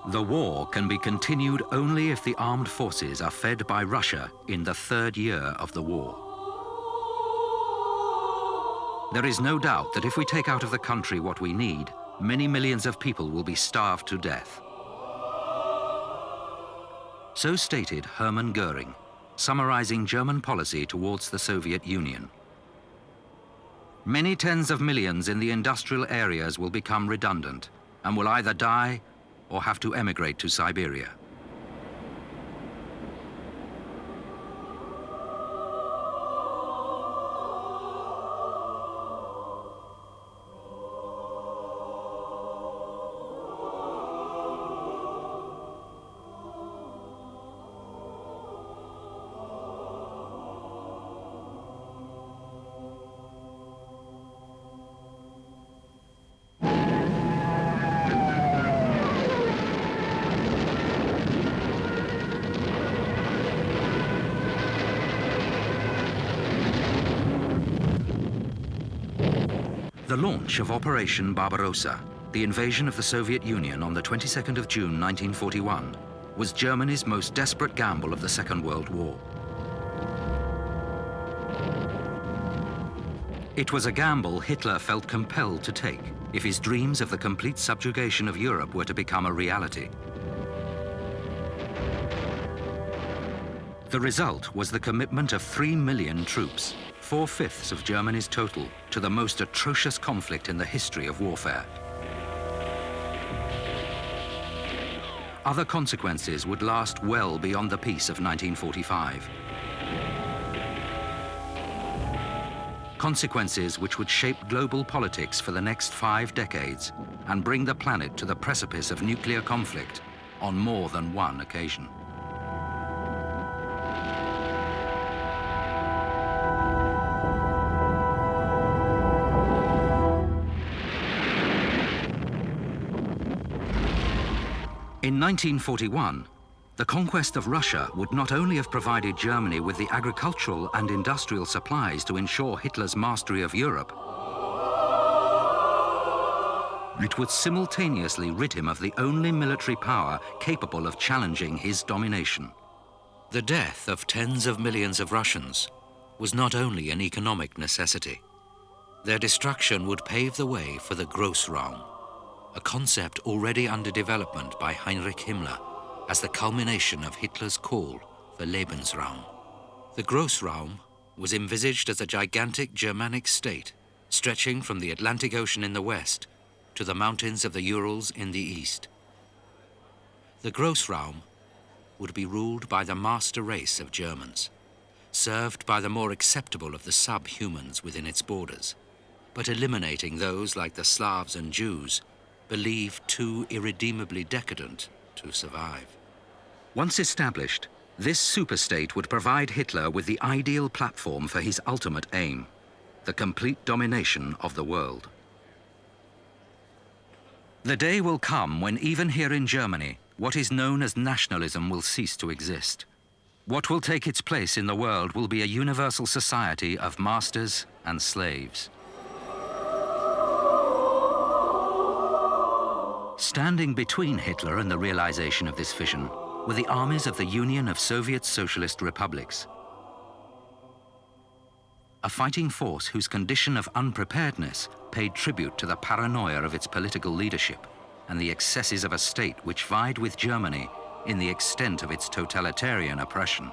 The war can be continued only if the armed forces are fed by Russia in the third year of the war. There is no doubt that if we take out of the country what we need, many millions of people will be starved to death. So stated Hermann Göring, summarizing German policy towards the Soviet Union. Many tens of millions in the industrial areas will become redundant and will either die or have to emigrate to Siberia. The launch of Operation Barbarossa, the invasion of the Soviet Union on the 22nd of June 1941, was Germany's most desperate gamble of the Second World War. It was a gamble Hitler felt compelled to take if his dreams of the complete subjugation of Europe were to become a reality. The result was the commitment of 3 million troops, 4/5 of Germany's total, to the most atrocious conflict in the history of warfare. Other consequences would last well beyond the peace of 1945. Consequences which would shape global politics for the next 5 decades and bring the planet to the precipice of nuclear conflict on more than one occasion. In 1941, the conquest of Russia would not only have provided Germany with the agricultural and industrial supplies to ensure Hitler's mastery of Europe, it would simultaneously rid him of the only military power capable of challenging his domination. The death of tens of millions of Russians was not only an economic necessity. Their destruction would pave the way for the Grossraum, a concept already under development by Heinrich Himmler as the culmination of Hitler's call for Lebensraum. The Grossraum was envisaged as a gigantic Germanic state stretching from the Atlantic Ocean in the west to the mountains of the Urals in the east. The Grossraum would be ruled by the master race of Germans, served by the more acceptable of the subhumans within its borders, but eliminating those like the Slavs and Jews believed too irredeemably decadent to survive. Once established, this superstate would provide Hitler with the ideal platform for his ultimate aim, the complete domination of the world. The day will come when even here in Germany, what is known as nationalism will cease to exist. What will take its place in the world will be a universal society of masters and slaves. Standing between Hitler and the realization of this vision were the armies of the Union of Soviet Socialist Republics, a fighting force whose condition of unpreparedness paid tribute to the paranoia of its political leadership and the excesses of a state which vied with Germany in the extent of its totalitarian oppression.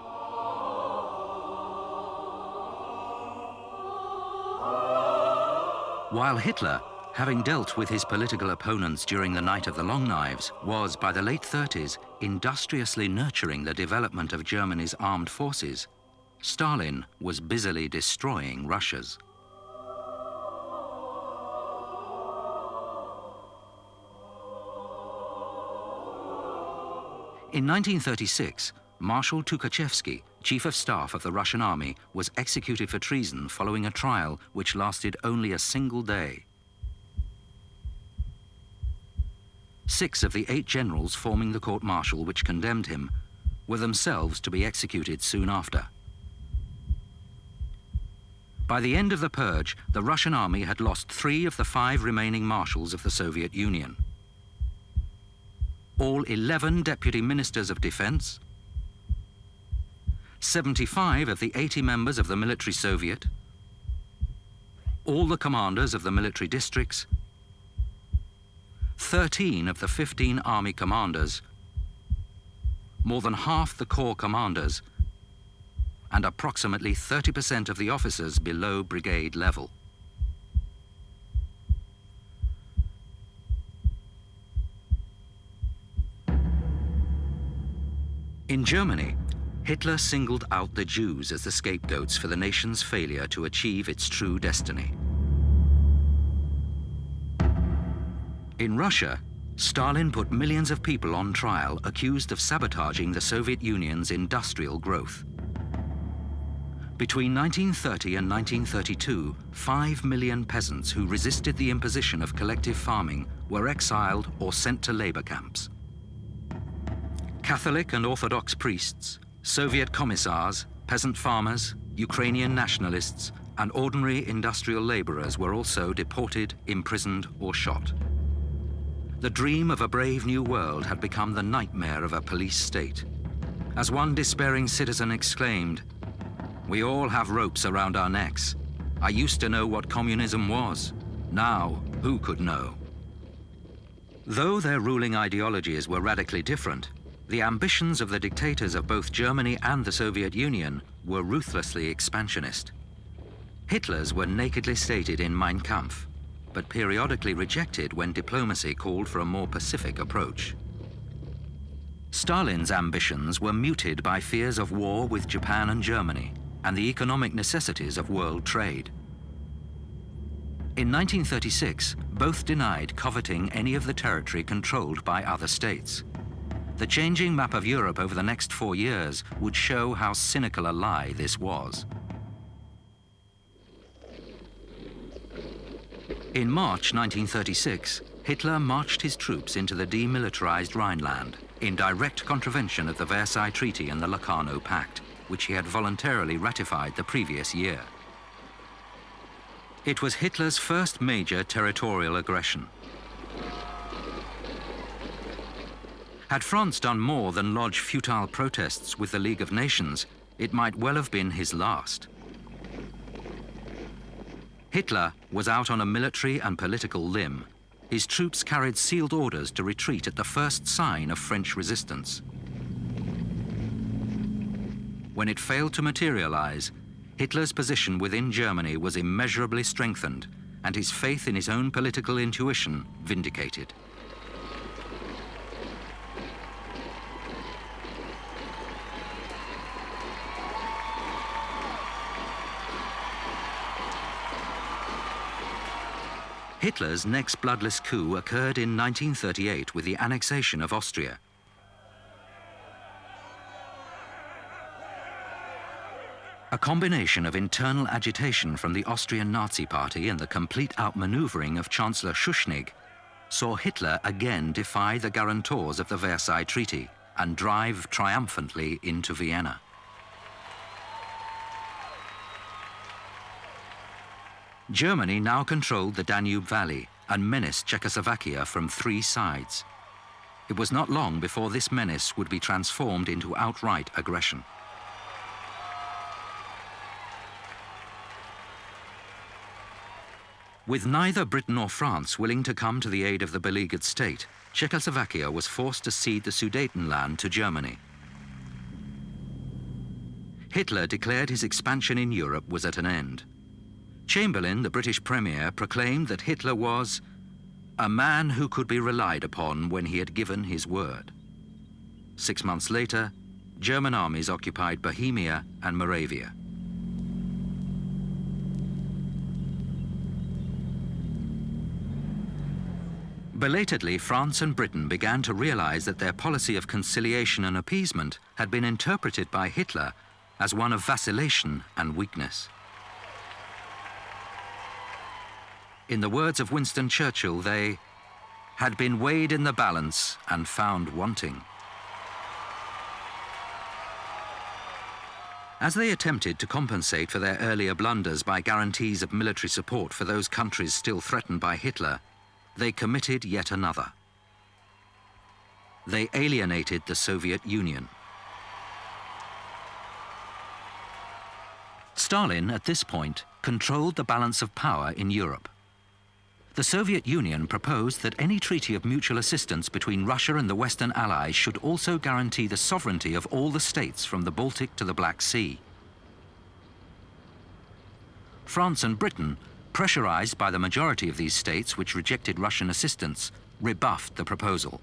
While Hitler, having dealt with his political opponents during the Night of the Long Knives, was by the late 30s industriously nurturing the development of Germany's armed forces, Stalin was busily destroying Russia's. In 1936, Marshal Tukhachevsky, Chief of Staff of the Russian Army, was executed for treason following a trial which lasted only a single day. 6 of the 8 generals forming the court-martial which condemned him were themselves to be executed soon after. By the end of the purge, the Russian army had lost 3 of the 5 remaining marshals of the Soviet Union. all 11 deputy ministers of defense, 75 of the 80 members of the military Soviet, all the commanders of the military districts, 13 of the 15 army commanders, more than half the corps commanders, and approximately 30% of the officers below brigade level. In Germany, Hitler singled out the Jews as the scapegoats for the nation's failure to achieve its true destiny. In Russia, Stalin put millions of people on trial accused of sabotaging the Soviet Union's industrial growth. Between 1930 and 1932, 5 million peasants who resisted the imposition of collective farming were exiled or sent to labor camps. Catholic and Orthodox priests, Soviet commissars, peasant farmers, Ukrainian nationalists, and ordinary industrial laborers were also deported, imprisoned, or shot. The dream of a brave new world had become the nightmare of a police state. As one despairing citizen exclaimed, "We all have ropes around our necks. I used to know what communism was. Now, who could know?" Though their ruling ideologies were radically different, the ambitions of the dictators of both Germany and the Soviet Union were ruthlessly expansionist. Hitler's were nakedly stated in Mein Kampf, but periodically rejected when diplomacy called for a more pacific approach. Stalin's ambitions were muted by fears of war with Japan and Germany and the economic necessities of world trade. In 1936, both denied coveting any of the territory controlled by other states. The changing map of Europe over the next 4 years would show how cynical a lie this was. In March 1936, Hitler marched his troops into the demilitarized Rhineland in direct contravention of the Versailles Treaty and the Locarno Pact, which he had voluntarily ratified the previous year. It was Hitler's first major territorial aggression. Had France done more than lodge futile protests with the League of Nations, it might well have been his last. Hitler was out on a military and political limb. His troops carried sealed orders to retreat at the first sign of French resistance. When it failed to materialize, Hitler's position within Germany was immeasurably strengthened and his faith in his own political intuition vindicated. Hitler's next bloodless coup occurred in 1938 with the annexation of Austria. A combination of internal agitation from the Austrian Nazi Party and the complete outmaneuvering of Chancellor Schuschnigg saw Hitler again defy the guarantors of the Versailles Treaty and drive triumphantly into Vienna. Germany now controlled the Danube Valley and menaced Czechoslovakia from 3 sides. It was not long before this menace would be transformed into outright aggression. With neither Britain nor France willing to come to the aid of the beleaguered state, Czechoslovakia was forced to cede the Sudetenland to Germany. Hitler declared his expansion in Europe was at an end. Chamberlain, the British Premier, proclaimed that Hitler was a man who could be relied upon when he had given his word. 6 months later, German armies occupied Bohemia and Moravia. Belatedly, France and Britain began to realize that their policy of conciliation and appeasement had been interpreted by Hitler as one of vacillation and weakness. In the words of Winston Churchill, they had been weighed in the balance and found wanting. As they attempted to compensate for their earlier blunders by guarantees of military support for those countries still threatened by Hitler, they committed yet another. they alienated the Soviet Union. Stalin, at this point, controlled the balance of power in Europe. The Soviet Union proposed that any treaty of mutual assistance between Russia and the Western Allies should also guarantee the sovereignty of all the states from the Baltic to the Black Sea. France and Britain, pressurized by the majority of these states which rejected Russian assistance, rebuffed the proposal.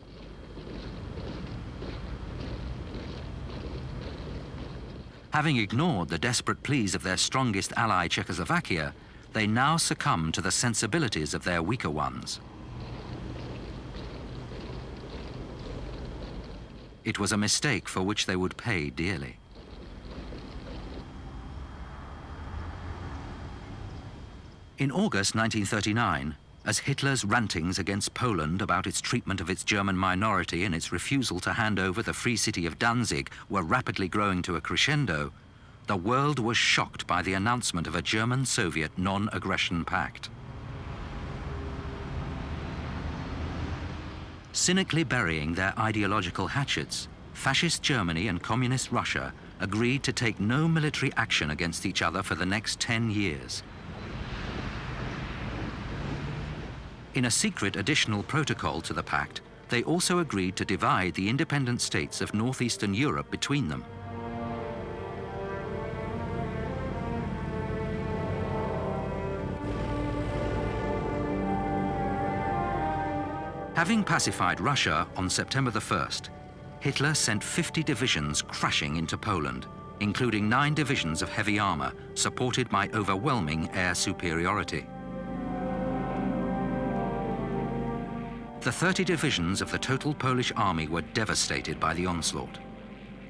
Having ignored the desperate pleas of their strongest ally, Czechoslovakia, they now succumbed to the sensibilities of their weaker ones. It was a mistake for which they would pay dearly. In August 1939, as Hitler's rantings against Poland about its treatment of its German minority and its refusal to hand over the free city of Danzig were rapidly growing to a crescendo, the world was shocked by the announcement of a German-Soviet non-aggression pact. Cynically burying their ideological hatchets, fascist Germany and communist Russia agreed to take no military action against each other for the next 10 years. In a secret additional protocol to the pact, they also agreed to divide the independent states of northeastern Europe between them. Having pacified Russia on September the 1st, Hitler sent 50 divisions crashing into Poland, including 9 divisions of heavy armor, supported by overwhelming air superiority. The 30 divisions of the total Polish army were devastated by the onslaught.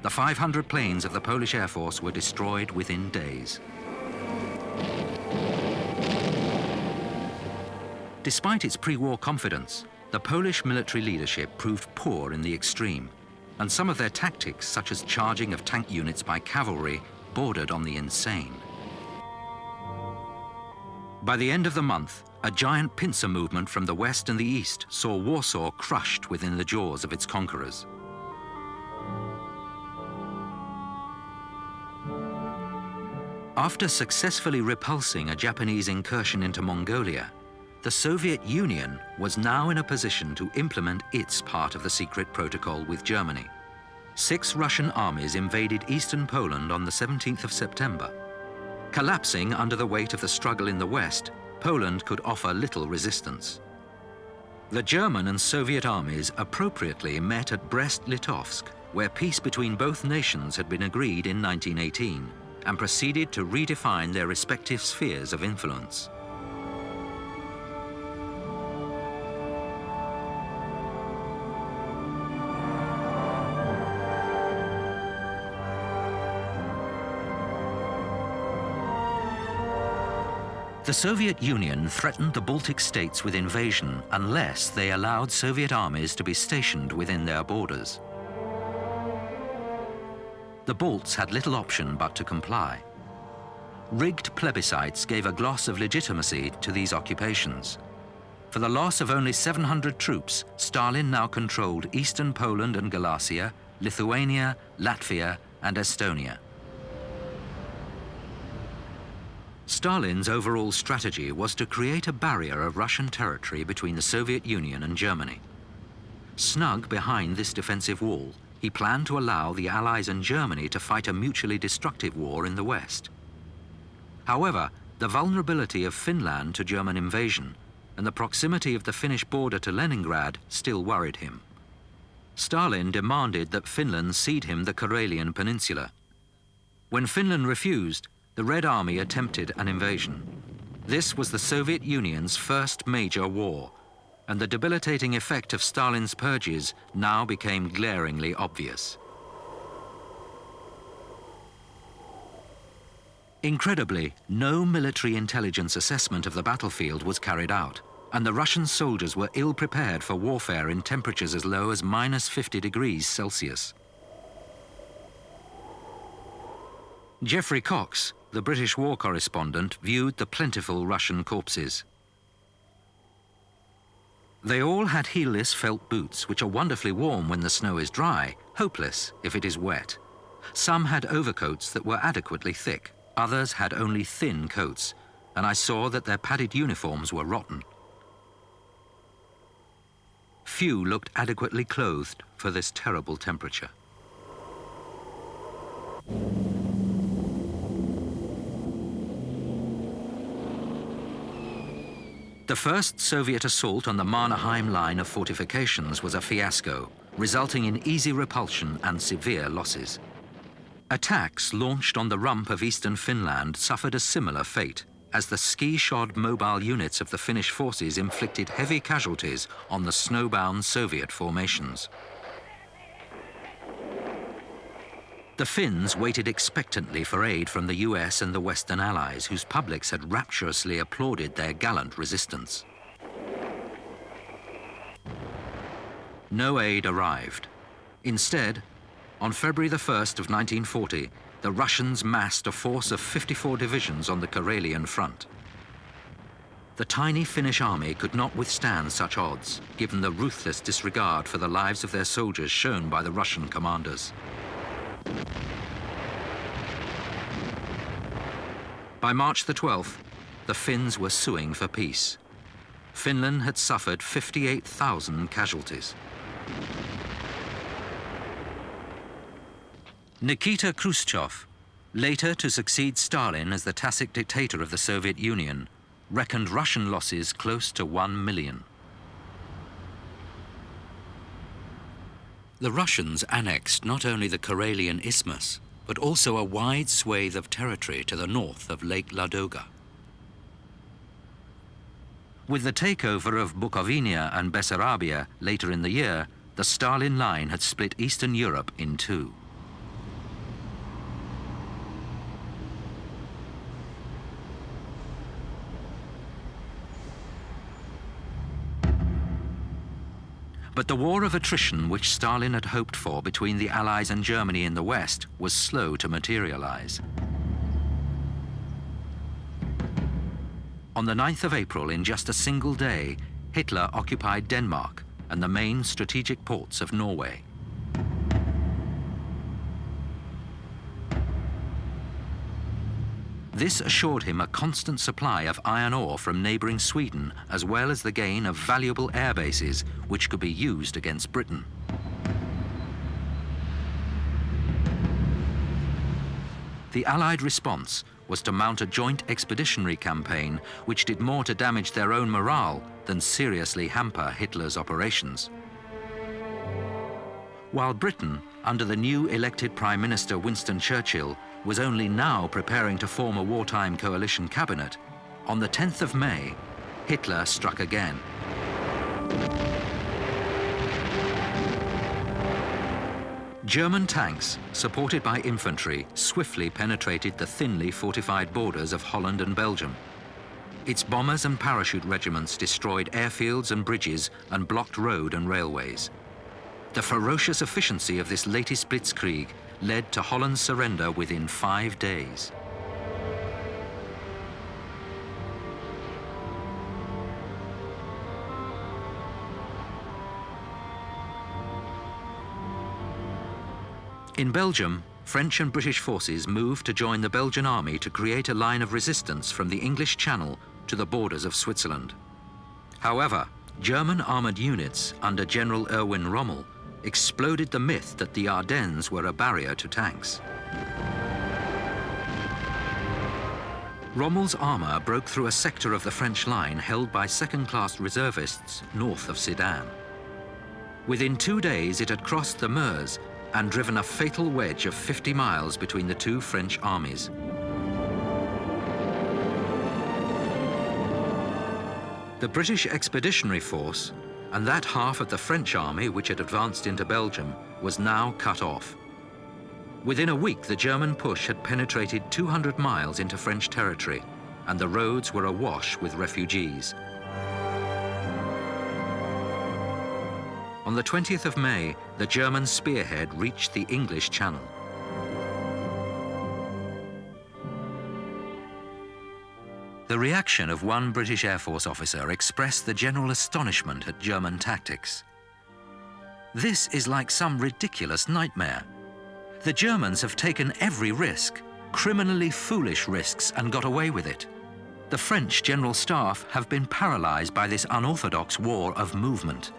The 500 planes of the Polish Air Force were destroyed within days. Despite its pre-war confidence, the Polish military leadership proved poor in the extreme, and some of their tactics, such as charging of tank units by cavalry, bordered on the insane. By the end of the month, a giant pincer movement from the west and the east saw Warsaw crushed within the jaws of its conquerors. After successfully repulsing a Japanese incursion into Mongolia, the Soviet Union was now in a position to implement its part of the secret protocol with Germany. 6 Russian armies invaded eastern Poland on the 17th of September. Collapsing under the weight of the struggle in the west, Poland could offer little resistance. The German and Soviet armies appropriately met at Brest-Litovsk, where peace between both nations had been agreed in 1918, and proceeded to redefine their respective spheres of influence. The Soviet Union threatened the Baltic states with invasion unless they allowed Soviet armies to be stationed within their borders. The Balts had little option but to comply. Rigged plebiscites gave a gloss of legitimacy to these occupations. For the loss of only 700 troops, Stalin now controlled eastern Poland and Galicia, Lithuania, Latvia, and Estonia. Stalin's overall strategy was to create a barrier of Russian territory between the Soviet Union and Germany. Snug behind this defensive wall, he planned to allow the Allies and Germany to fight a mutually destructive war in the West. However, the vulnerability of Finland to German invasion and the proximity of the Finnish border to Leningrad still worried him. Stalin demanded that Finland cede him the Karelian Peninsula. When Finland refused, the Red Army attempted an invasion. This was the Soviet Union's first major war, and the debilitating effect of Stalin's purges now became glaringly obvious. Incredibly, no military intelligence assessment of the battlefield was carried out, and the Russian soldiers were ill-prepared for warfare in temperatures as low as -50 degrees Celsius. Geoffrey Cox, the British war correspondent, viewed the plentiful Russian corpses. They all had heelless felt boots, which are wonderfully warm when the snow is dry, hopeless if it is wet. Some had overcoats that were adequately thick, others had only thin coats, and I saw that their padded uniforms were rotten. Few looked adequately clothed for this terrible temperature. The first Soviet assault on the Mannerheim line of fortifications was a fiasco, resulting in easy repulsion and severe losses. Attacks launched on the rump of eastern Finland suffered a similar fate, as the ski-shod mobile units of the Finnish forces inflicted heavy casualties on the snowbound Soviet formations. The Finns waited expectantly for aid from the US and the Western Allies, whose publics had rapturously applauded their gallant resistance. No aid arrived. Instead, on February the 1st of 1940, the Russians massed a force of 54 divisions on the Karelian front. The tiny Finnish army could not withstand such odds, given the ruthless disregard for the lives of their soldiers shown by the Russian commanders. By March the 12th, the Finns were suing for peace. Finland had suffered 58,000 casualties. Nikita Khrushchev, later to succeed Stalin as the tacit dictator of the Soviet Union, reckoned Russian losses close to 1 million. The Russians annexed not only the Karelian Isthmus, but also a wide swathe of territory to the north of Lake Ladoga. With the takeover of Bukovina and Bessarabia later in the year, the Stalin line had split Eastern Europe in two. But the war of attrition which Stalin had hoped for between the Allies and Germany in the West was slow to materialize. On the 9th of April, in just a single day, Hitler occupied Denmark and the main strategic ports of Norway. This assured him a constant supply of iron ore from neighboring Sweden, as well as the gain of valuable air bases which could be used against Britain. The Allied response was to mount a joint expeditionary campaign which did more to damage their own morale than seriously hamper Hitler's operations. While Britain, under the new elected Prime Minister Winston Churchill, was only now preparing to form a wartime coalition cabinet, on the 10th of May, Hitler struck again. German tanks, supported by infantry, swiftly penetrated the thinly fortified borders of Holland and Belgium. Its bombers and parachute regiments destroyed airfields and bridges and blocked road and railways. The ferocious efficiency of this latest Blitzkrieg led to Holland's surrender within 5 days. In Belgium, French and British forces moved to join the Belgian army to create a line of resistance from the English Channel to the borders of Switzerland. However, German armored units under General Erwin Rommel exploded the myth that the Ardennes were a barrier to tanks. Rommel's armor broke through a sector of the French line held by second-class reservists north of Sedan. Within 2 days, it had crossed the Meuse and driven a fatal wedge of 50 miles between the two French armies. The British Expeditionary Force, and that half of the French army which had advanced into Belgium, was now cut off. Within a week, the German push had penetrated 200 miles into French territory, and the roads were awash with refugees. On the 20th of May, the German spearhead reached the English Channel. The reaction of one British Air Force officer expressed the general astonishment at German tactics. "This is like some ridiculous nightmare. The Germans have taken every risk, criminally foolish risks, and got away with it. The French General Staff have been paralyzed by this unorthodox war of movement.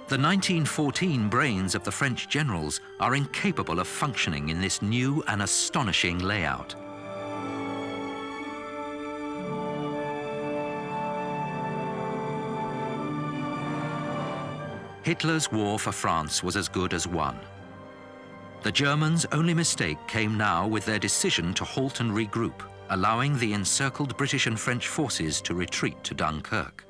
The 1914 brains of the French generals are incapable of functioning in this new and astonishing layout." Hitler's war for France was as good as won. The Germans' only mistake came now with their decision to halt and regroup, allowing the encircled British and French forces to retreat to Dunkirk.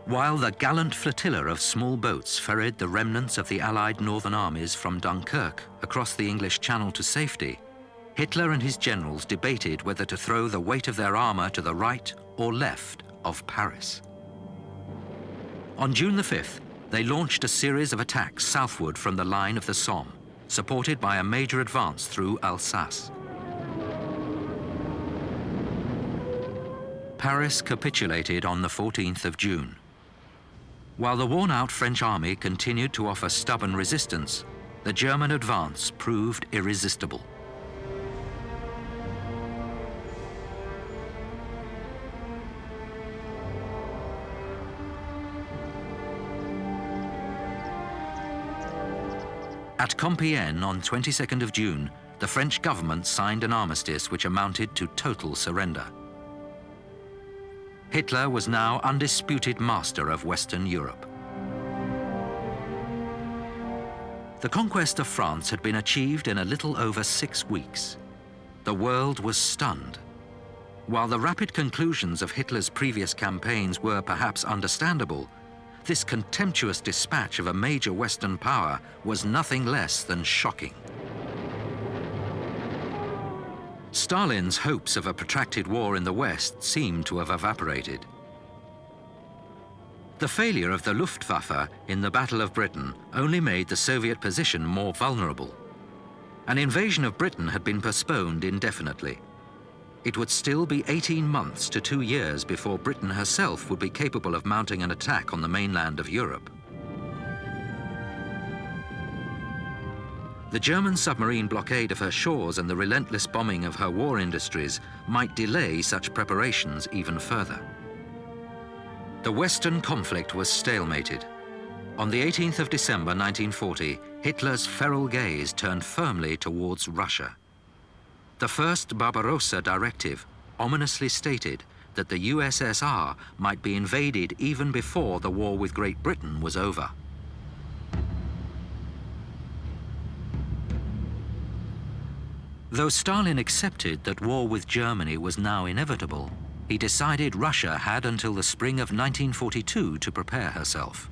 While the gallant flotilla of small boats ferried the remnants of the Allied northern armies from Dunkirk across the English Channel to safety, Hitler and his generals debated whether to throw the weight of their armor to the right or left of Paris. On June the 5th, they launched a series of attacks southward from the line of the Somme, supported by a major advance through Alsace. Paris capitulated on the 14th of June. While the worn-out French army continued to offer stubborn resistance, the German advance proved irresistible. At Compiègne on 22nd of June, the French government signed an armistice which amounted to total surrender. Hitler was now undisputed master of Western Europe. The conquest of France had been achieved in a little over 6 weeks. The world was stunned. While the rapid conclusions of Hitler's previous campaigns were perhaps understandable, this contemptuous dispatch of a major Western power was nothing less than shocking. Stalin's hopes of a protracted war in the West seemed to have evaporated. The failure of the Luftwaffe in the Battle of Britain only made the Soviet position more vulnerable. An invasion of Britain had been postponed indefinitely. It would still be 18 months to 2 years before Britain herself would be capable of mounting an attack on the mainland of Europe. The German submarine blockade of her shores and the relentless bombing of her war industries might delay such preparations even further. The Western conflict was stalemated. On the 18th of December 1940, Hitler's feral gaze turned firmly towards Russia. The first Barbarossa directive ominously stated that the USSR might be invaded even before the war with Great Britain was over. Though Stalin accepted that war with Germany was now inevitable, he decided Russia had until the spring of 1942 to prepare herself.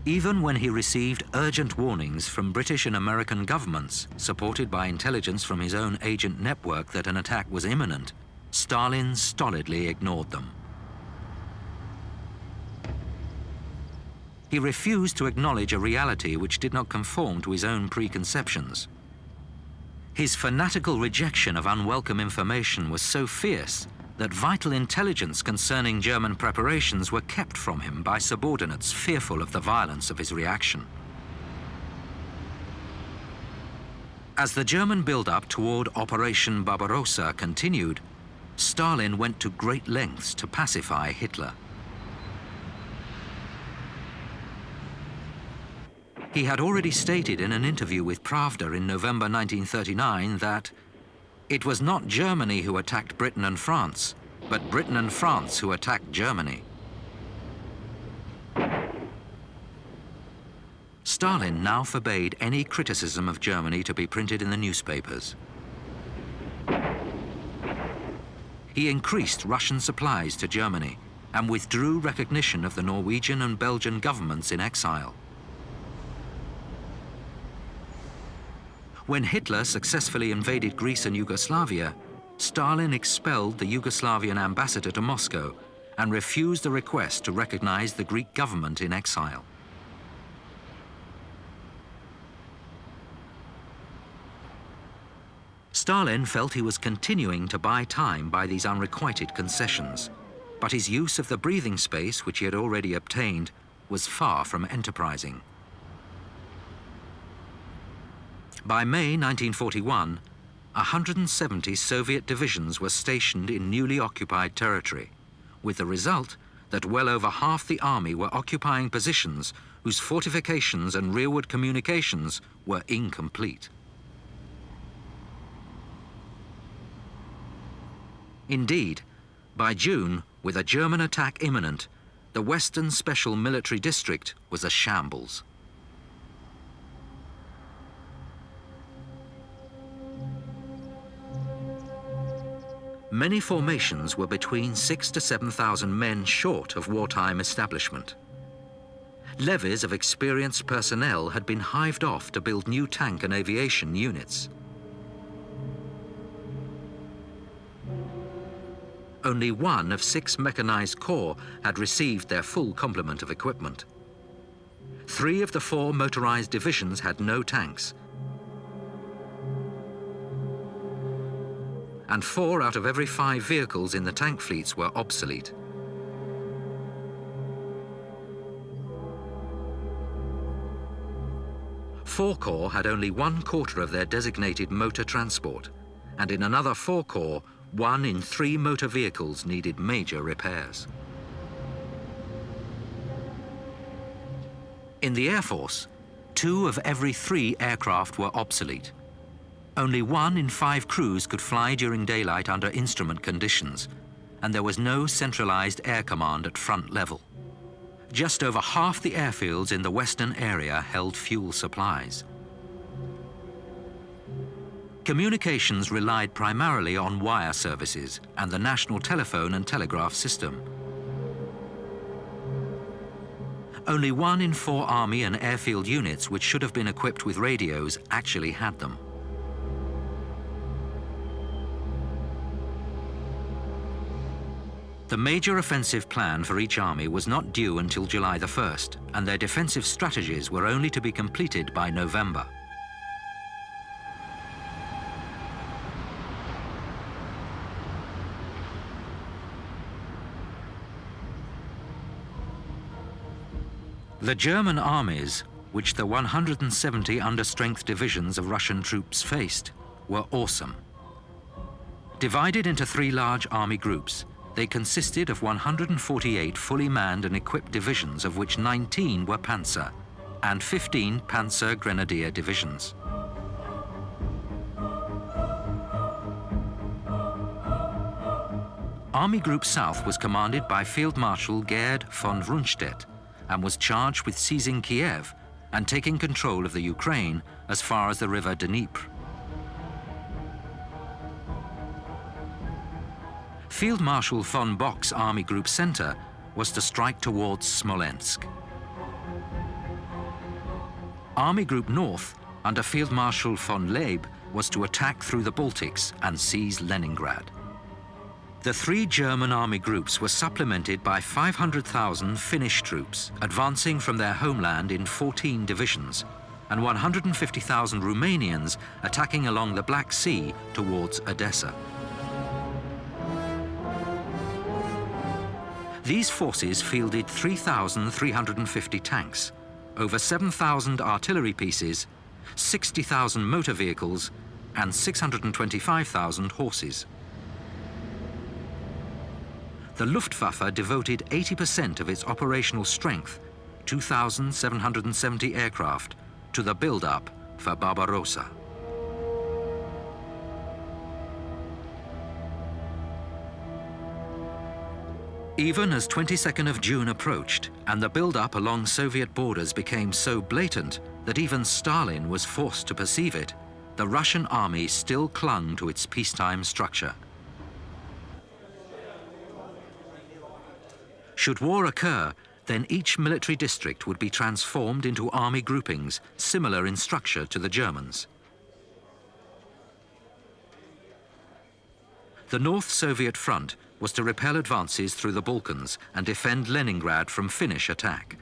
Even when he received urgent warnings from British and American governments, supported by intelligence from his own agent network that an attack was imminent, Stalin stolidly ignored them. He refused to acknowledge a reality which did not conform to his own preconceptions. His fanatical rejection of unwelcome information was so fierce that vital intelligence concerning German preparations were kept from him by subordinates fearful of the violence of his reaction. As the German build-up toward Operation Barbarossa continued, Stalin went to great lengths to pacify Hitler. He had already stated in an interview with Pravda in November 1939 that it was not Germany who attacked Britain and France, but Britain and France who attacked Germany. Stalin now forbade any criticism of Germany to be printed in the newspapers. He increased Russian supplies to Germany and withdrew recognition of the Norwegian and Belgian governments in exile. When Hitler successfully invaded Greece and Yugoslavia, Stalin expelled the Yugoslavian ambassador to Moscow and refused the request to recognize the Greek government in exile. Stalin felt he was continuing to buy time by these unrequited concessions, but his use of the breathing space which he had already obtained was far from enterprising. By May 1941, 170 Soviet divisions were stationed in newly occupied territory, with the result that well over half the army were occupying positions whose fortifications and rearward communications were incomplete. Indeed, by June, with a German attack imminent, the Western Special Military District was a shambles. Many formations were between 6,000 to 7,000 men short of wartime establishment. Levies of experienced personnel had been hived off to build new tank and aviation units. Only one of 6 mechanized corps had received their full complement of equipment. 3 of the 4 motorized divisions had no tanks, and 4 out of every 5 vehicles in the tank fleets were obsolete. Four corps had only 1/4 of their designated motor transport, and in another 4 corps, 1 in 3 motor vehicles needed major repairs. In the Air Force, 2 of every 3 aircraft were obsolete. Only 1 in 5 crews could fly during daylight under instrument conditions, and there was no centralized air command at front level. Just over half the airfields in the western area held fuel supplies. Communications relied primarily on wire services and the national telephone and telegraph system. Only 1 in 4 army and airfield units which should have been equipped with radios actually had them. The major offensive plan for each army was not due until July the 1st, and their defensive strategies were only to be completed by November. The German armies, which the 170 understrength divisions of Russian troops faced, were awesome. Divided into 3 large army groups, they consisted of 148 fully manned and equipped divisions, of which 19 were Panzer, and 15 Panzer Grenadier divisions. Army Group South was commanded by Field Marshal Gerd von Rundstedt and was charged with seizing Kiev and taking control of the Ukraine as far as the river Dnieper. Field Marshal von Bock's Army Group Center was to strike towards Smolensk. Army Group North, under Field Marshal von Leeb, was to attack through the Baltics and seize Leningrad. The 3 German army groups were supplemented by 500,000 Finnish troops advancing from their homeland in 14 divisions, and 150,000 Romanians attacking along the Black Sea towards Odessa. These forces fielded 3,350 tanks, over 7,000 artillery pieces, 60,000 motor vehicles, and 625,000 horses. The Luftwaffe devoted 80% of its operational strength, 2,770 aircraft, to the build-up for Barbarossa. Even as 22nd of June approached and the build-up along Soviet borders became so blatant that even Stalin was forced to perceive it, the Russian army still clung to its peacetime structure. Should war occur, then each military district would be transformed into army groupings similar in structure to the Germans. The North Soviet front was to repel advances through the Balkans and defend Leningrad from Finnish attack.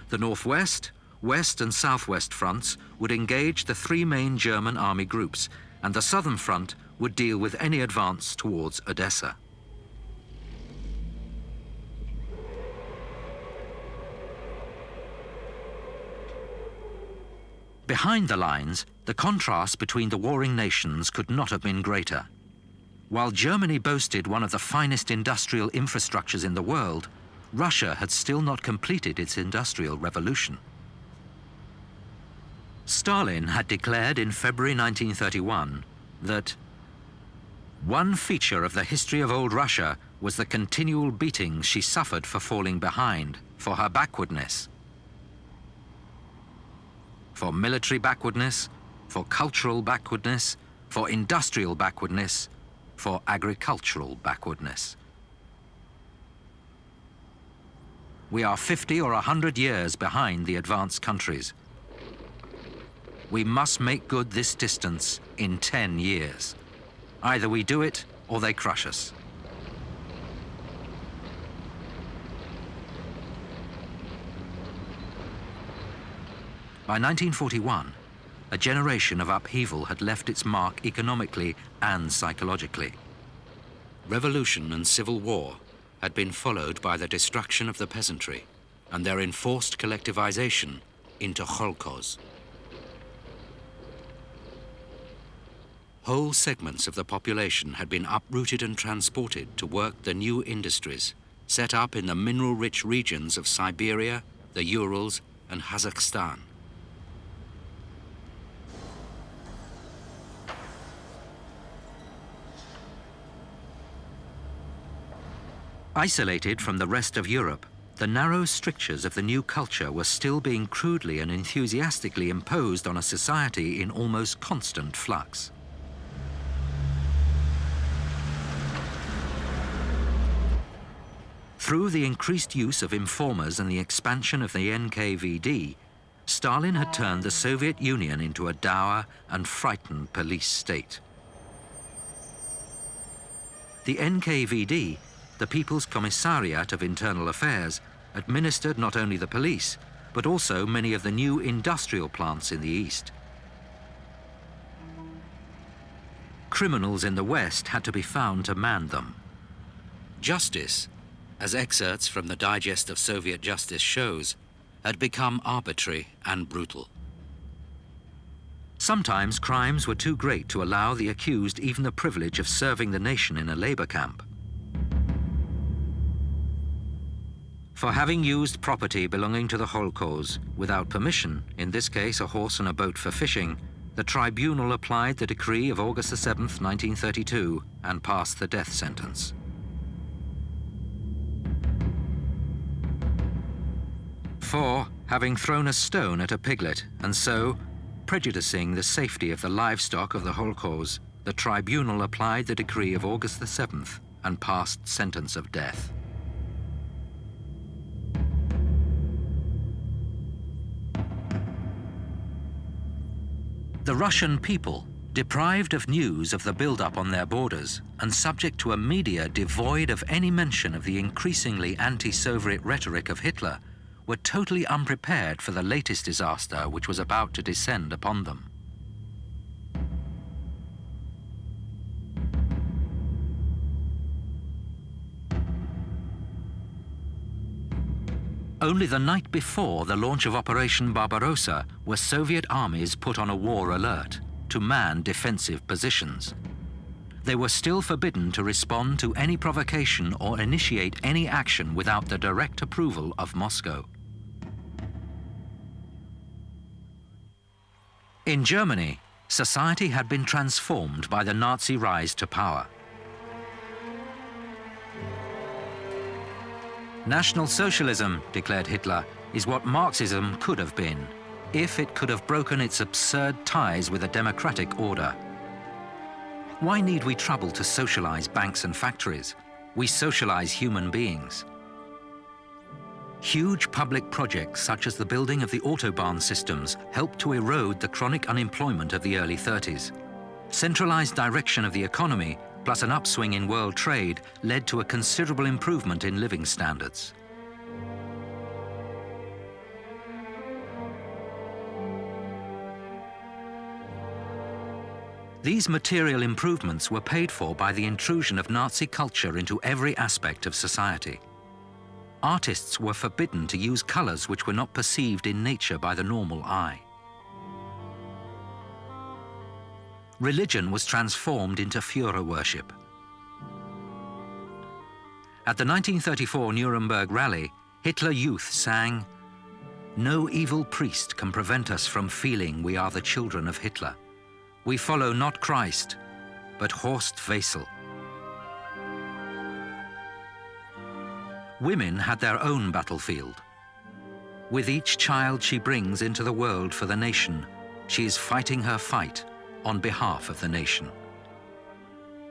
The Northwest West and Southwest fronts would engage the three main German army groups, and the Southern Front would deal with any advance towards Odessa. Behind the lines, the contrast between the warring nations could not have been greater. While Germany boasted one of the finest industrial infrastructures in the world, Russia had still not completed its industrial revolution. Stalin had declared in February 1931 that one feature of the history of old Russia was the continual beatings she suffered for falling behind, for her backwardness. For military backwardness, for cultural backwardness, for industrial backwardness, for agricultural backwardness. We are 50 or 100 years behind the advanced countries. We must make good this distance in 10 years. Either we do it or they crush us. By 1941, a generation of upheaval had left its mark economically and psychologically. Revolution and civil war had been followed by the destruction of the peasantry and their enforced collectivization into kolkhoz. Whole segments of the population had been uprooted and transported to work the new industries set up in the mineral-rich regions of Siberia, the Urals, and Kazakhstan. Isolated from the rest of Europe, the narrow strictures of the new culture were still being crudely and enthusiastically imposed on a society in almost constant flux. Through the increased use of informers and the expansion of the NKVD, Stalin had turned the Soviet Union into a dour and frightened police state. The NKVD, the People's Commissariat of Internal Affairs, administered not only the police, but also many of the new industrial plants in the East. Criminals in the West had to be found to man them. Justice, as excerpts from the Digest of Soviet Justice shows, had become arbitrary and brutal. Sometimes crimes were too great to allow the accused even the privilege of serving the nation in a labor camp. For having used property belonging to the kolkhoz without permission, in this case a horse and a boat for fishing, the tribunal applied the decree of August 7, 1932, and passed the death sentence. For having thrown a stone at a piglet and so prejudicing the safety of the livestock of the kolkhoz, the tribunal applied the decree of August 7th and passed sentence of death. The Russian people, deprived of news of the build-up on their borders and subject to a media devoid of any mention of the increasingly anti-Soviet rhetoric of Hitler, were totally unprepared for the latest disaster which was about to descend upon them. Only the night before the launch of Operation Barbarossa were Soviet armies put on a war alert to man defensive positions. They were still forbidden to respond to any provocation or initiate any action without the direct approval of Moscow. In Germany, society had been transformed by the Nazi rise to power. National Socialism, declared Hitler, is what Marxism could have been, if it could have broken its absurd ties with a democratic order. Why need we trouble to socialize banks and factories? We socialize human beings. Huge public projects such as the building of the Autobahn systems helped to erode the chronic unemployment of the early 30s. Centralized direction of the economy, plus an upswing in world trade, led to a considerable improvement in living standards. These material improvements were paid for by the intrusion of Nazi culture into every aspect of society. Artists were forbidden to use colors which were not perceived in nature by the normal eye. Religion was transformed into Führer worship. At the 1934 Nuremberg rally, Hitler Youth sang, "No evil priest can prevent us from feeling we are the children of Hitler. We follow not Christ, but Horst Wessel." Women had their own battlefield. With each child she brings into the world for the nation, she is fighting her fight on behalf of the nation.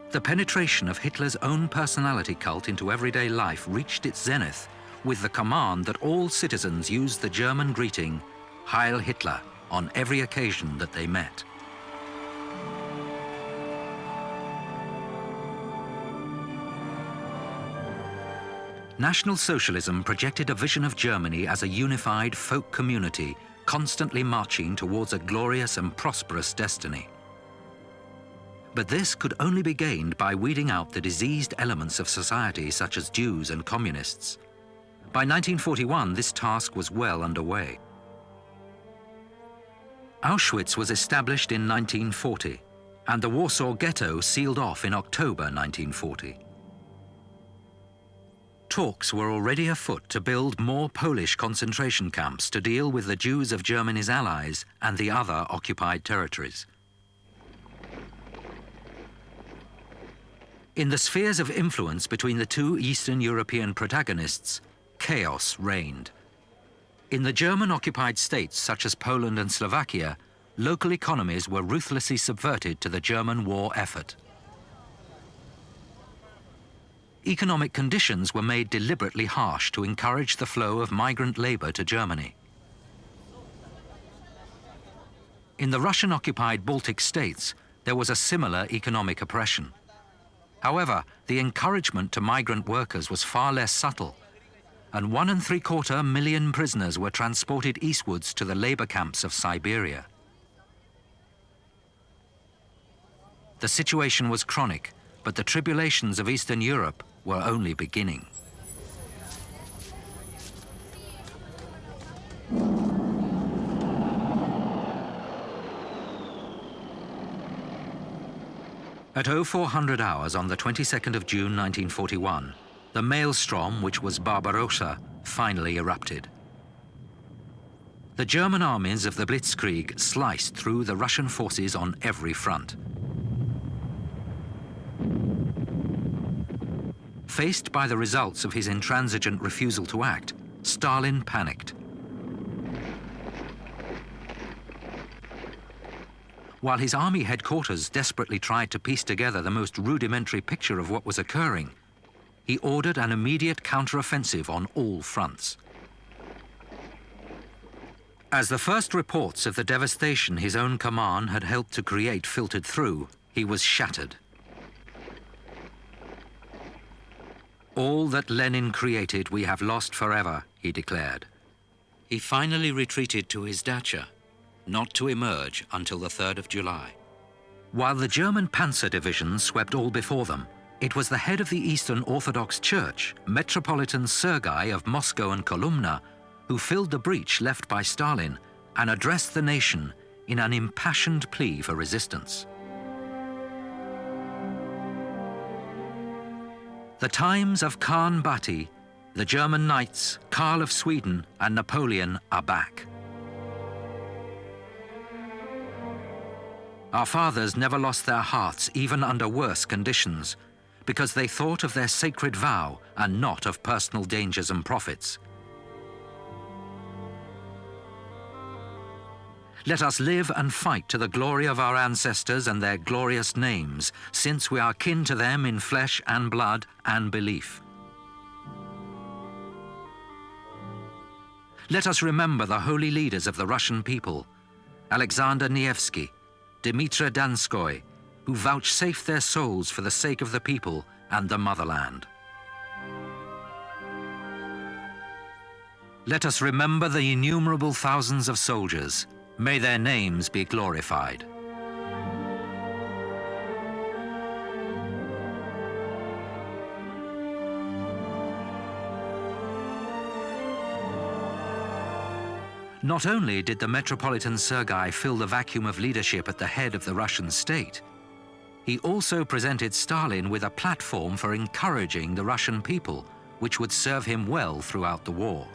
The penetration of Hitler's own personality cult into everyday life reached its zenith with the command that all citizens use the German greeting, Heil Hitler, on every occasion that they met. National Socialism projected a vision of Germany as a unified folk community constantly marching towards a glorious and prosperous destiny. But this could only be gained by weeding out the diseased elements of society such as Jews and communists. By 1941, this task was well underway. Auschwitz was established in 1940, and the Warsaw Ghetto sealed off in October 1940. Talks were already afoot to build more Polish concentration camps to deal with the Jews of Germany's allies and the other occupied territories. In the spheres of influence between the two Eastern European protagonists, chaos reigned. In the German-occupied states such as Poland and Slovakia, local economies were ruthlessly subverted to the German war effort. Economic conditions were made deliberately harsh to encourage the flow of migrant labor to Germany. In the Russian-occupied Baltic states, there was a similar economic oppression. However, the encouragement to migrant workers was far less subtle, and 1.75 million prisoners were transported eastwards to the labor camps of Siberia. The situation was chronic, but the tribulations of Eastern Europe were only beginning. At 0400 hours on the 22nd of June 1941, the maelstrom, which was Barbarossa, finally erupted. The German armies of the Blitzkrieg sliced through the Russian forces on every front. Faced by the results of his intransigent refusal to act, Stalin panicked. While his army headquarters desperately tried to piece together the most rudimentary picture of what was occurring, he ordered an immediate counteroffensive on all fronts. As the first reports of the devastation his own command had helped to create filtered through, he was shattered. "All that Lenin created we have lost forever," he declared. He finally retreated to his dacha, not to emerge until the 3rd of July. While the German panzer division swept all before them, it was the head of the Eastern Orthodox Church, Metropolitan Sergei of Moscow and Kolumna, who filled the breach left by Stalin and addressed the nation in an impassioned plea for resistance. The times of Khan Bati, the German knights, Karl of Sweden, and Napoleon are back. Our fathers never lost their hearts even under worse conditions, because they thought of their sacred vow and not of personal dangers and profits. Let us live and fight to the glory of our ancestors and their glorious names, since we are kin to them in flesh and blood and belief. Let us remember the holy leaders of the Russian people, Alexander Nevsky, Dmitry Donskoy, who vouchsafed their souls for the sake of the people and the motherland. Let us remember the innumerable thousands of soldiers. May their names be glorified. Not only did the Metropolitan Sergei fill the vacuum of leadership at the head of the Russian state, he also presented Stalin with a platform for encouraging the Russian people, which would serve him well throughout the war.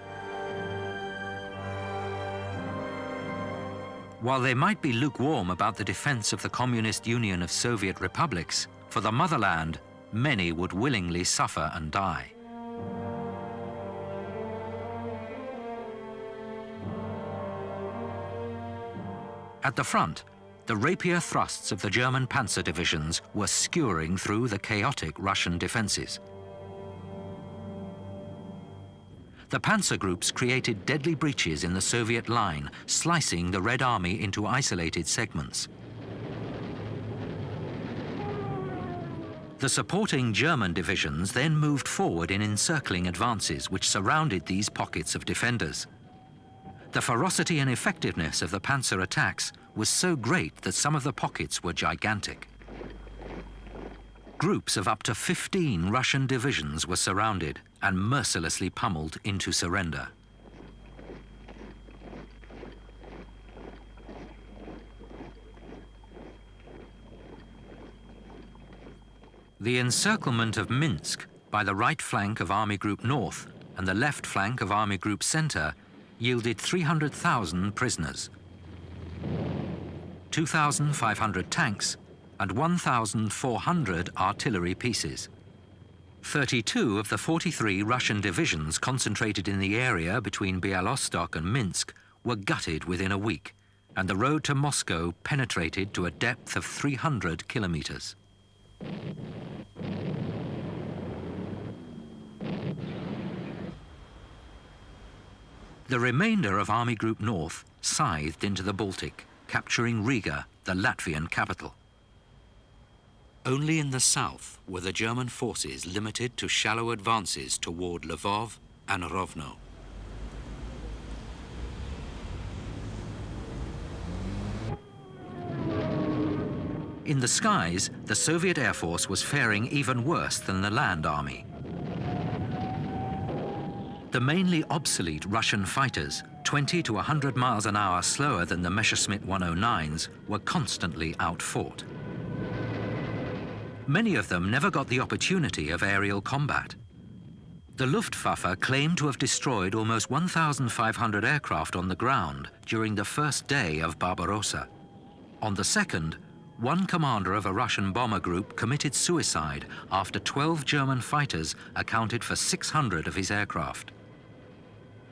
While they might be lukewarm about the defense of the Communist Union of Soviet republics, for the motherland, many would willingly suffer and die. At the front, the rapier thrusts of the German panzer divisions were skewering through the chaotic Russian defenses. The panzer groups created deadly breaches in the Soviet line, slicing the Red Army into isolated segments. The supporting German divisions then moved forward in encircling advances which surrounded these pockets of defenders. The ferocity and effectiveness of the panzer attacks was so great that some of the pockets were gigantic. Groups of up to 15 Russian divisions were surrounded and mercilessly pummeled into surrender. The encirclement of Minsk by the right flank of Army Group North and the left flank of Army Group Center yielded 300,000 prisoners, 2,500 tanks and 1,400 artillery pieces. 32 of the 43 Russian divisions concentrated in the area between Bialystok and Minsk were gutted within a week, and the road to Moscow penetrated to a depth of 300 kilometers. The remainder of Army Group North scythed into the Baltic, capturing Riga, the Latvian capital. Only in the south were the German forces limited to shallow advances toward Lvov and Rovno. In the skies, the Soviet Air Force was faring even worse than the land army. The mainly obsolete Russian fighters, 20 to 100 miles an hour slower than the Messerschmitt 109s, were constantly outfought. Many of them never got the opportunity of aerial combat. The Luftwaffe claimed to have destroyed almost 1,500 aircraft on the ground during the first day of Barbarossa. On the second, one commander of a Russian bomber group committed suicide after 12 German fighters accounted for 600 of his aircraft.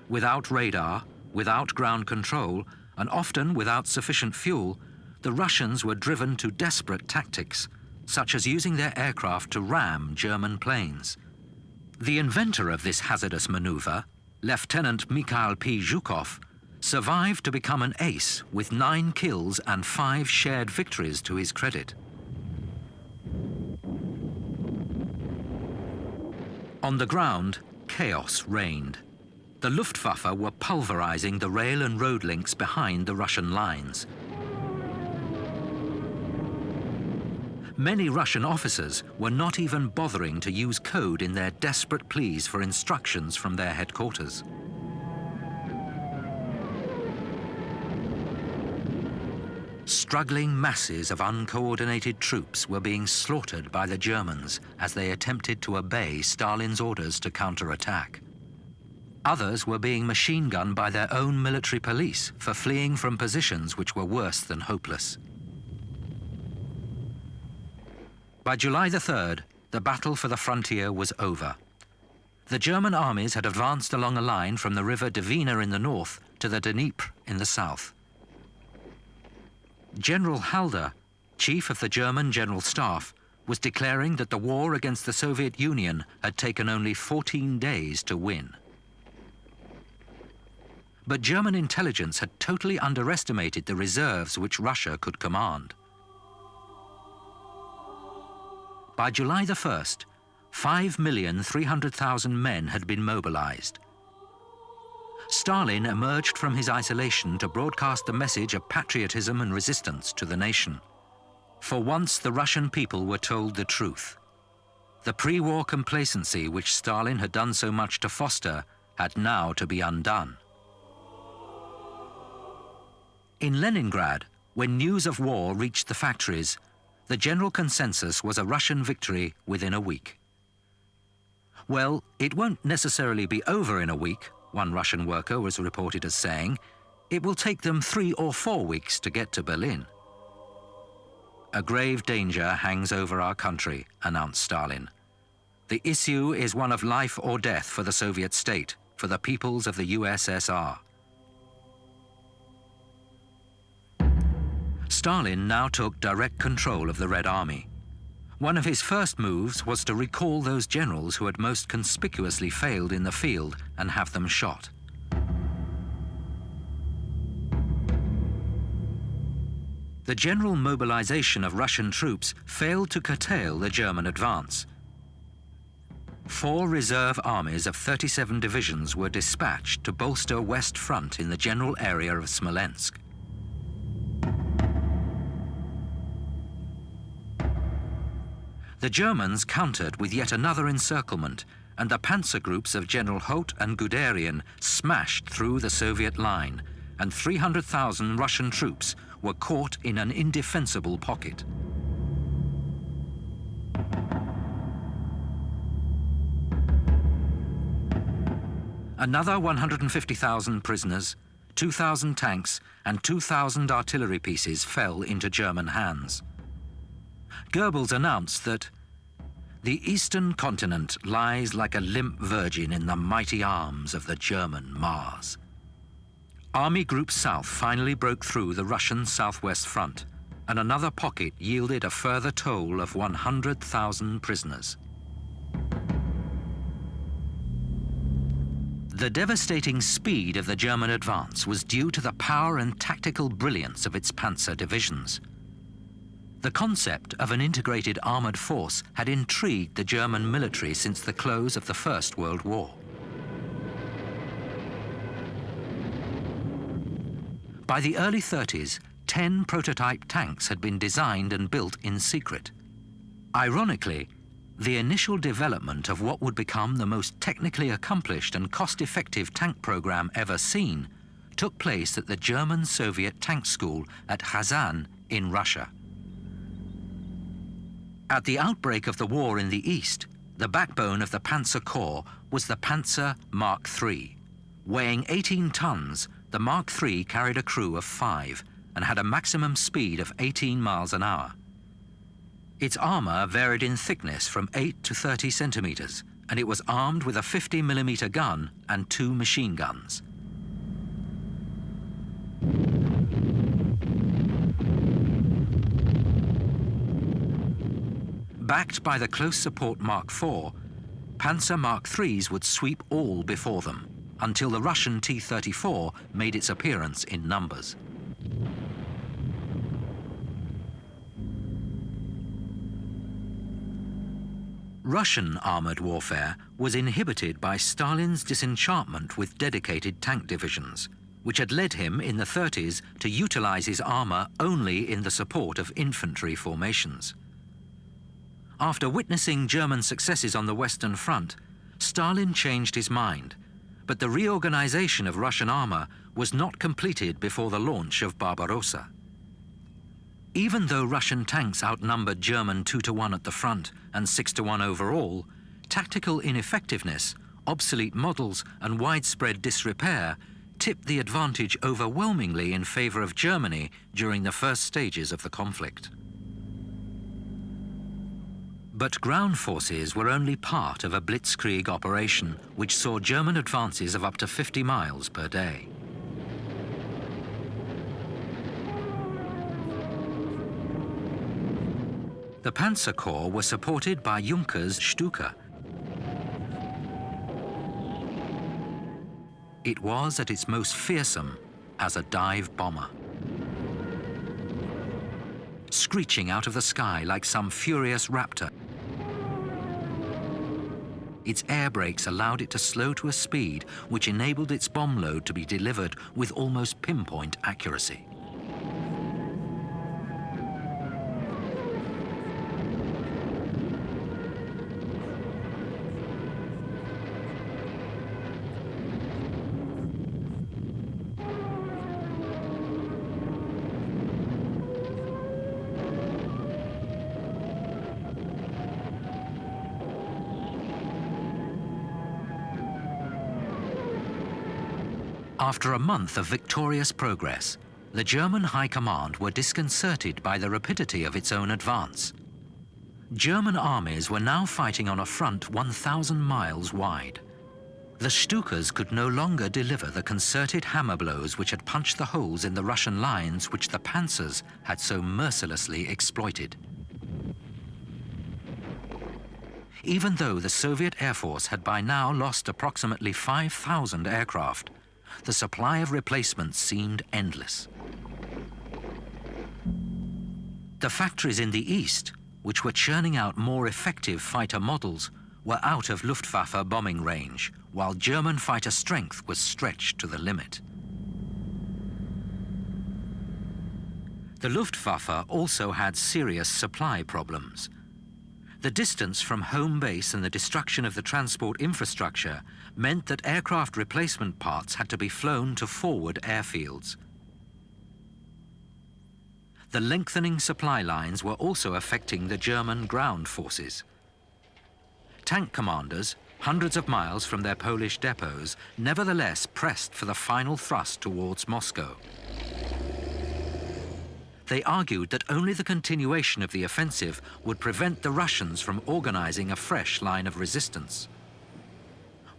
Without radar, without ground control, and often without sufficient fuel, the Russians were driven to desperate tactics, such as using their aircraft to ram German planes. The inventor of this hazardous maneuver, Lieutenant Mikhail P. Zhukov, survived to become an ace with 9 kills and 5 shared victories to his credit. On the ground, chaos reigned. The Luftwaffe were pulverizing the rail and road links behind the Russian lines. Many Russian officers were not even bothering to use code in their desperate pleas for instructions from their headquarters. Struggling masses of uncoordinated troops were being slaughtered by the Germans as they attempted to obey Stalin's orders to counterattack. Others were being machine-gunned by their own military police for fleeing from positions which were worse than hopeless. By July the 3rd, the battle for the frontier was over. The German armies had advanced along a line from the river Dvina in the north to the Dnieper in the south. General Halder, chief of the German General Staff, was declaring that the war against the Soviet Union had taken only 14 days to win. But German intelligence had totally underestimated the reserves which Russia could command. By July the 1st, 5,300,000 men had been mobilized. Stalin emerged from his isolation to broadcast the message of patriotism and resistance to the nation. For once, the Russian people were told the truth. The pre-war complacency which Stalin had done so much to foster had now to be undone. In Leningrad, when news of war reached the factories, the general consensus was a Russian victory within a week. Well, it won't necessarily be over in a week, one Russian worker was reported as saying. It will take them 3 or 4 weeks to get to Berlin. A grave danger hangs over our country, announced Stalin. The issue is one of life or death for the Soviet state, for the peoples of the USSR. Stalin now took direct control of the Red Army. One of his first moves was to recall those generals who had most conspicuously failed in the field and have them shot. The general mobilization of Russian troops failed to curtail the German advance. 4 reserve armies of 37 divisions were dispatched to bolster West Front in the general area of Smolensk. The Germans countered with yet another encirclement, and the panzer groups of General Hoth and Guderian smashed through the Soviet line, and 300,000 Russian troops were caught in an indefensible pocket. Another 150,000 prisoners, 2,000 tanks, and 2,000 artillery pieces fell into German hands. Goebbels announced that the eastern continent lies like a limp virgin in the mighty arms of the German Mars. Army Group South finally broke through the Russian southwest front, and another pocket yielded a further toll of 100,000 prisoners. The devastating speed of the German advance was due to the power and tactical brilliance of its panzer divisions. The concept of an integrated armored force had intrigued the German military since the close of the First World War. By the early 30s, 10 prototype tanks had been designed and built in secret. Ironically, the initial development of what would become the most technically accomplished and cost-effective tank program ever seen took place at the German-Soviet tank school at Kazan in Russia. At the outbreak of the war in the East, the backbone of the Panzer Corps was the Panzer Mark III. Weighing 18 tons, the Mark III carried a crew of 5 and had a maximum speed of 18 miles an hour. Its armor varied in thickness from 8 to 30 centimeters, and it was armed with a 50mm gun and 2 machine guns. Backed by the close support Mark IV, Panzer Mark IIIs would sweep all before them, until the Russian T-34 made its appearance in numbers. Russian armored warfare was inhibited by Stalin's disenchantment with dedicated tank divisions, which had led him in the 30s to utilize his armor only in the support of infantry formations. After witnessing German successes on the Western Front, Stalin changed his mind, but the reorganization of Russian armor was not completed before the launch of Barbarossa. Even though Russian tanks outnumbered German 2-to-1 at the front and 6-to-1 overall, tactical ineffectiveness, obsolete models, and widespread disrepair tipped the advantage overwhelmingly in favor of Germany during the first stages of the conflict. But ground forces were only part of a Blitzkrieg operation which saw German advances of up to 50 miles per day. The Panzer Corps were supported by Junkers Stuka. It was at its most fearsome as a dive bomber. Screeching out of the sky like some furious raptor. Its air brakes allowed it to slow to a speed which enabled its bomb load to be delivered with almost pinpoint accuracy. After a month of victorious progress, the German High Command were disconcerted by the rapidity of its own advance. German armies were now fighting on a front 1,000 miles wide. The Stukas could no longer deliver the concerted hammer blows which had punched the holes in the Russian lines which the panzers had so mercilessly exploited. Even though the Soviet Air Force had by now lost approximately 5,000 aircraft, the supply of replacements seemed endless. The factories in the east, which were churning out more effective fighter models, were out of Luftwaffe bombing range, while German fighter strength was stretched to the limit. The Luftwaffe also had serious supply problems. The distance from home base and the destruction of the transport infrastructure meant that aircraft replacement parts had to be flown to forward airfields. The lengthening supply lines were also affecting the German ground forces. Tank commanders, hundreds of miles from their Polish depots, nevertheless pressed for the final thrust towards Moscow. They argued that only the continuation of the offensive would prevent the Russians from organizing a fresh line of resistance.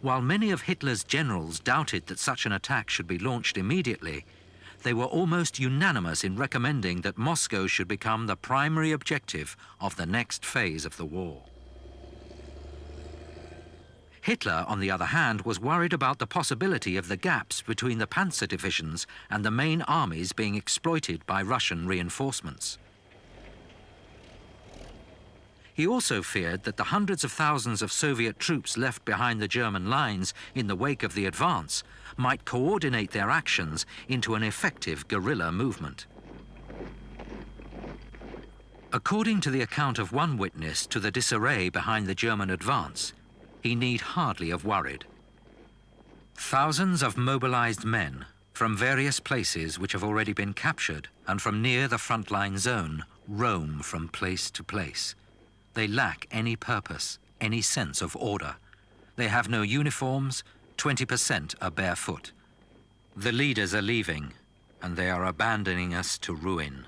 While many of Hitler's generals doubted that such an attack should be launched immediately, they were almost unanimous in recommending that Moscow should become the primary objective of the next phase of the war. Hitler, on the other hand, was worried about the possibility of the gaps between the panzer divisions and the main armies being exploited by Russian reinforcements. He also feared that the hundreds of thousands of Soviet troops left behind the German lines in the wake of the advance might coordinate their actions into an effective guerrilla movement. According to the account of one witness to the disarray behind the German advance, he need hardly have worried. Thousands of mobilized men from various places which have already been captured and from near the frontline zone roam from place to place. They lack any purpose, any sense of order. They have no uniforms, 20% are barefoot. The leaders are leaving, and they are abandoning us to ruin.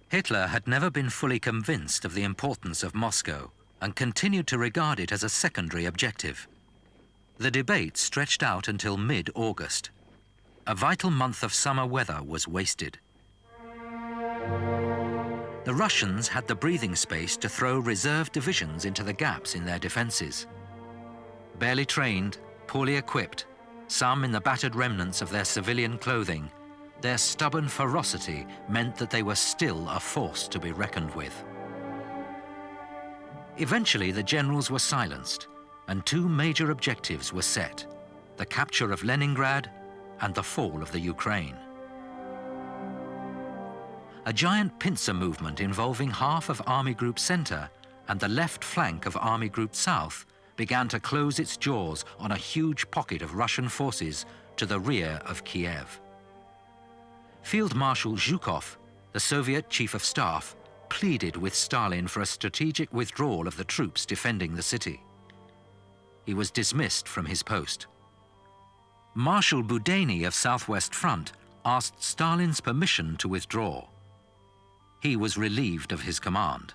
Hitler had never been fully convinced of the importance of Moscow and continued to regard it as a secondary objective. The debate stretched out until mid-August. A vital month of summer weather was wasted. The Russians had the breathing space to throw reserve divisions into the gaps in their defenses. Barely trained, poorly equipped, some in the battered remnants of their civilian clothing, their stubborn ferocity meant that they were still a force to be reckoned with. Eventually, the generals were silenced, and two major objectives were set: the capture of Leningrad and the fall of the Ukraine. A giant pincer movement involving half of Army Group Center and the left flank of Army Group South began to close its jaws on a huge pocket of Russian forces to the rear of Kiev. Field Marshal Zhukov, the Soviet Chief of Staff, pleaded with Stalin for a strategic withdrawal of the troops defending the city. He was dismissed from his post. Marshal Boudinny of Southwest Front asked Stalin's permission to withdraw. He was relieved of his command.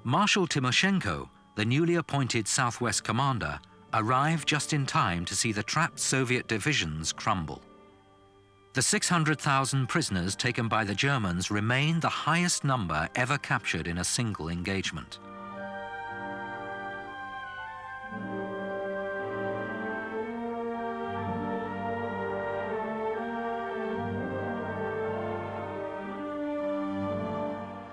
Marshal Timoshenko, the newly appointed Southwest commander, arrived just in time to see the trapped Soviet divisions crumble. The 600,000 prisoners taken by the Germans remained the highest number ever captured in a single engagement.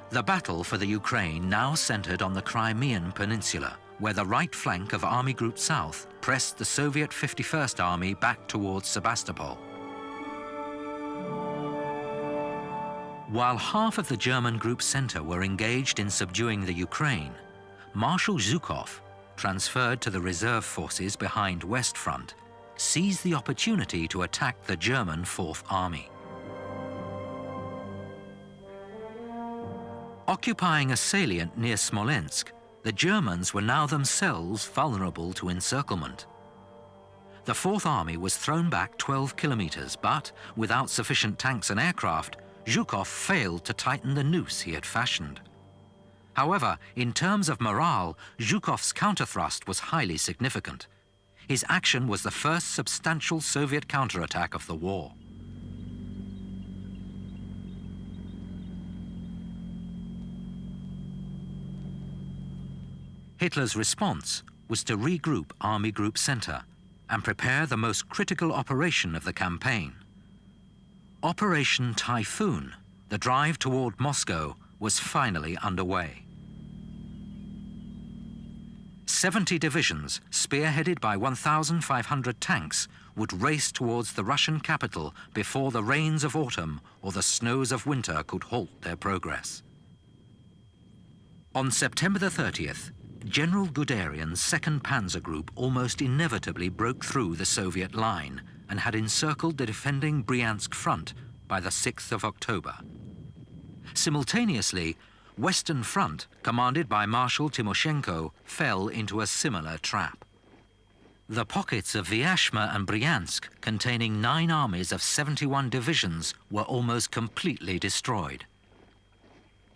The battle for the Ukraine now centered on the Crimean Peninsula, where the right flank of Army Group South pressed the Soviet 51st Army back towards Sebastopol. While half of the German Group Center were engaged in subduing the Ukraine, Marshal Zhukov, transferred to the reserve forces behind West Front, seized the opportunity to attack the German Fourth Army. Occupying a salient near Smolensk, the Germans were now themselves vulnerable to encirclement. The Fourth Army was thrown back 12 kilometers, but without sufficient tanks and aircraft, Zhukov failed to tighten the noose he had fashioned. However, in terms of morale, Zhukov's counterthrust was highly significant. His action was the first substantial Soviet counterattack of the war. Hitler's response was to regroup Army Group Center and prepare the most critical operation of the campaign. Operation Typhoon, the drive toward Moscow, was finally underway. 70 divisions, spearheaded by 1,500 tanks, would race towards the Russian capital before the rains of autumn or the snows of winter could halt their progress. On September the 30th, General Guderian's 2nd Panzer Group almost inevitably broke through the Soviet line and had encircled the defending Bryansk front by the 6th of October. Simultaneously, Western Front, commanded by Marshal Timoshenko, fell into a similar trap. The pockets of Vyazma and Bryansk, containing 9 armies of 71 divisions, were almost completely destroyed.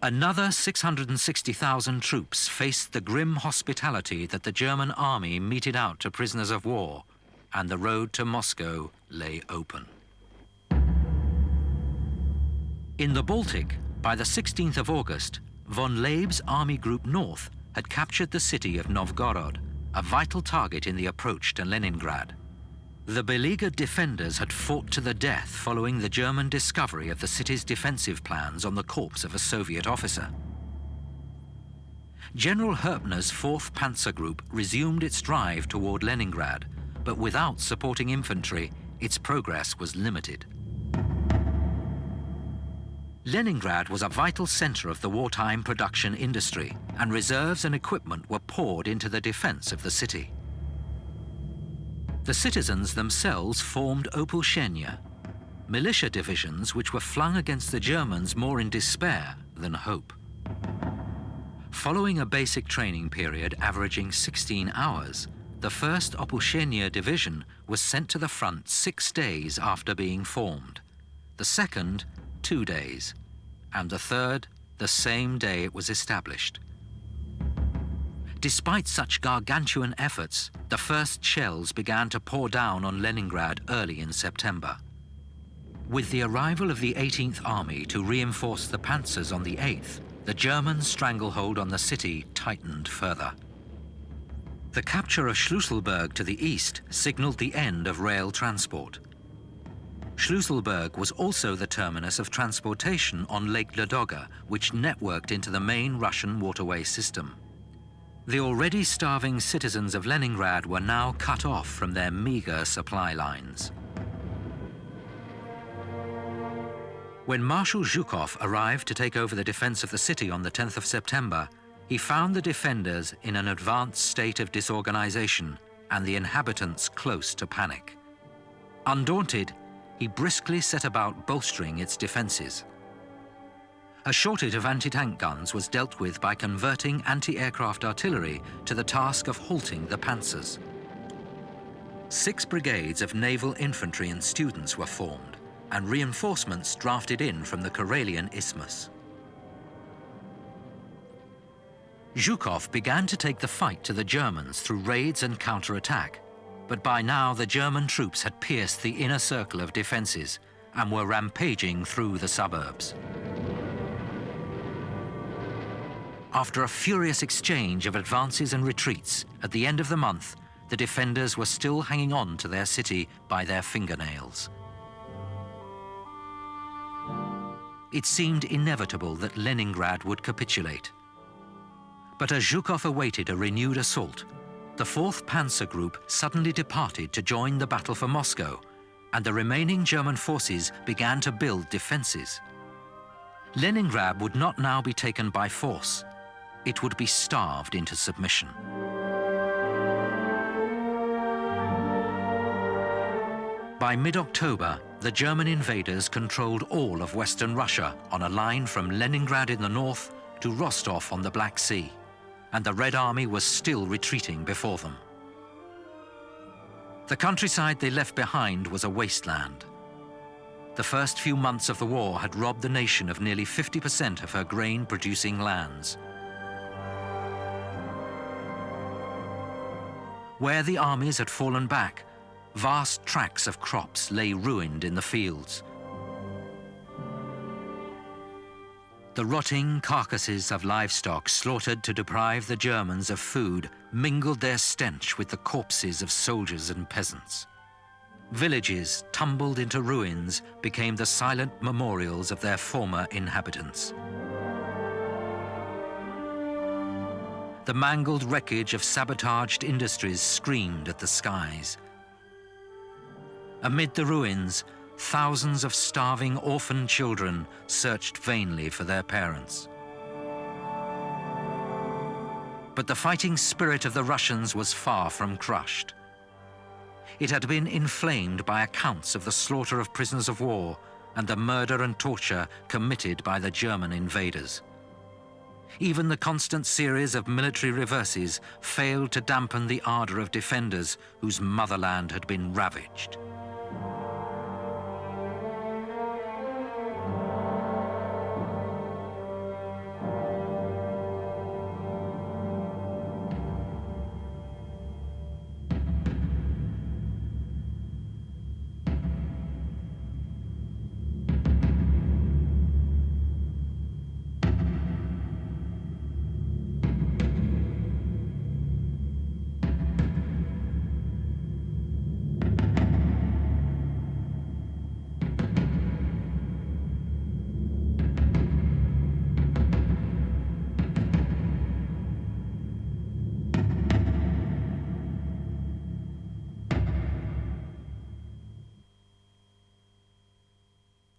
Another 660,000 troops faced the grim hospitality that the German army meted out to prisoners of war, and the road to Moscow lay open. In the Baltic, by the 16th of August, von Leib's Army Group North had captured the city of Novgorod, a vital target in the approach to Leningrad. The beleaguered defenders had fought to the death following the German discovery of the city's defensive plans on the corpse of a Soviet officer. General Herpner's 4th Panzer Group resumed its drive toward Leningrad, but without supporting infantry, its progress was limited. Leningrad was a vital center of the wartime production industry, and reserves and equipment were poured into the defense of the city. The citizens themselves formed Opulshenia, militia divisions which were flung against the Germans more in despair than hope. Following a basic training period averaging 16 hours, the 1st Opulshenia Division was sent to the front 6 days after being formed, the 2nd 2 days, and the 3rd the same day it was established. Despite such gargantuan efforts, the first shells began to pour down on Leningrad early in September. With the arrival of the 18th Army to reinforce the panzers on the 8th, the German stranglehold on the city tightened further. The capture of Schlüsselburg to the east signaled the end of rail transport. Schlüsselburg was also the terminus of transportation on Lake Ladoga, which networked into the main Russian waterway system. The already starving citizens of Leningrad were now cut off from their meager supply lines. When Marshal Zhukov arrived to take over the defense of the city on the 10th of September, he found the defenders in an advanced state of disorganization and the inhabitants close to panic. Undaunted, he briskly set about bolstering its defenses. A shortage of anti-tank guns was dealt with by converting anti-aircraft artillery to the task of halting the panzers. 6 brigades of naval infantry and students were formed, and reinforcements drafted in from the Karelian Isthmus. Zhukov began to take the fight to the Germans through raids and counterattack, but by now the German troops had pierced the inner circle of defenses and were rampaging through the suburbs. After a furious exchange of advances and retreats, at the end of the month, the defenders were still hanging on to their city by their fingernails. It seemed inevitable that Leningrad would capitulate. But as Zhukov awaited a renewed assault, the 4th Panzer Group suddenly departed to join the battle for Moscow, and the remaining German forces began to build defenses. Leningrad would not now be taken by force. It would be starved into submission. By mid-October, the German invaders controlled all of Western Russia on a line from Leningrad in the north to Rostov on the Black Sea, and the Red Army was still retreating before them. The countryside they left behind was a wasteland. The first few months of the war had robbed the nation of nearly 50% of her grain-producing lands. Where the armies had fallen back, vast tracts of crops lay ruined in the fields. The rotting carcasses of livestock slaughtered to deprive the Germans of food mingled their stench with the corpses of soldiers and peasants. Villages tumbled into ruins became the silent memorials of their former inhabitants. The mangled wreckage of sabotaged industries screamed at the skies. Amid the ruins, thousands of starving orphan children searched vainly for their parents. But the fighting spirit of the Russians was far from crushed. It had been inflamed by accounts of the slaughter of prisoners of war and the murder and torture committed by the German invaders. Even the constant series of military reverses failed to dampen the ardor of defenders whose motherland had been ravaged.